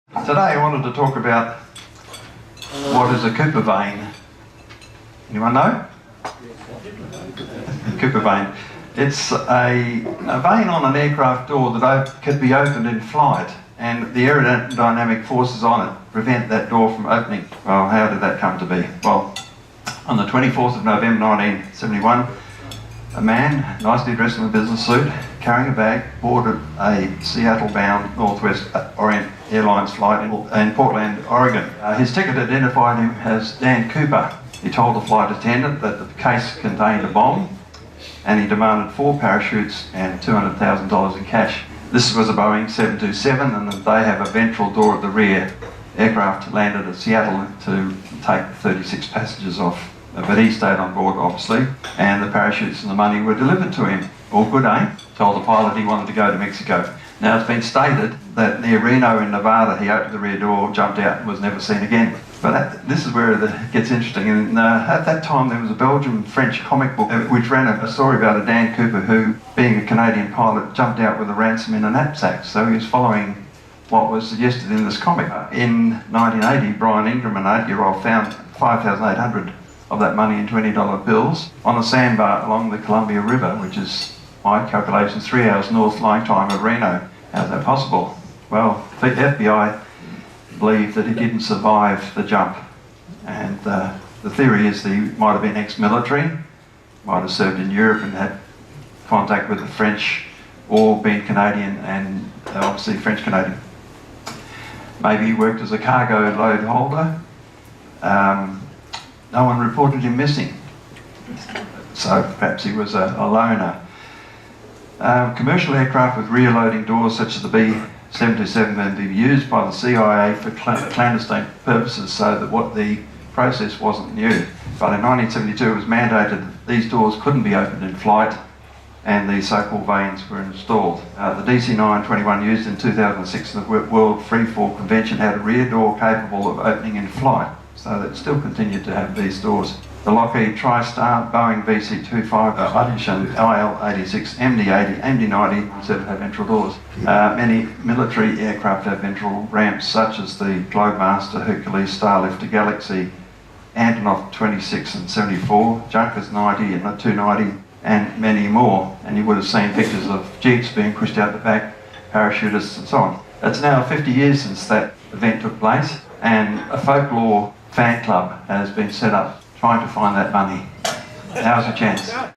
Today I wanted to talk about what is a Cooper vein. Anyone know? Cooper vein. It's a vein on an aircraft door that could be opened in flight, and the aerodynamic forces on it prevent that door from opening. Well, how did that come to be? Well, on the 24th of November 1971, a man, nicely dressed in a business suit, carrying a bag, boarded a Seattle-bound Northwest Orient Airlines flight in Portland, Oregon. His ticket identified him as D.B.Cooper. He told the flight attendant that the case contained a bomb, and he demanded 4 parachutes and $200,000 in cash. This was a Boeing 727, and they have a ventral door at the rear. Aircraft landed at Seattle to take 36 passengers off, but he stayed on board, obviously, and the parachutes and the money were delivered to him. All good, eh? Told the pilot he wanted to go to Mexico. Now, it's been stated that near Reno in Nevada, he opened the rear door, jumped out, and was never seen again. But this is where it gets interesting. And at that time, there was a Belgian-French comic book which ran a story about a Dan Cooper who, being a Canadian pilot, jumped out with a ransom in a knapsack. So he was following what was suggested in this comic. In 1980, Brian Ingram, an 8-year-old, found 5,800 of that money in $20 bills on a sandbar along the Columbia River, which is, my calculations, 3 hours north flying time of Reno. How's that possible? Well, the FBI believe that he didn't survive the jump, and the theory is that he might have been ex-military, might have served in Europe and had contact with the French, or been Canadian and obviously French-Canadian. Maybe he worked as a cargo load holder. No one reported him missing, so perhaps he was a loner. Commercial aircraft with rear loading doors such as the B-727 can be used by the CIA for clandestine purposes, so that what the process wasn't new. But in 1972 it was mandated that these doors couldn't be opened in flight, and these so-called veins were installed. The DC-921 used in 2006 in the World Freefall Convention had a rear door capable of opening in flight, so that still continued to have these doors. The Lockheed TriStar, Boeing VC-25, Edition, IL-86, MD-80, MD-90 said have ventral doors. Many military aircraft have ventral ramps, such as the Globemaster, Hercules, Starlifter, Galaxy, Antonov 26 and 74, Junkers 90 and 290, and many more. And you would have seen pictures of jeeps being pushed out the back, parachutists and so on. It's now 50 years since that event took place, and a folklore fan club has been set up trying to find that money. Now's your chance.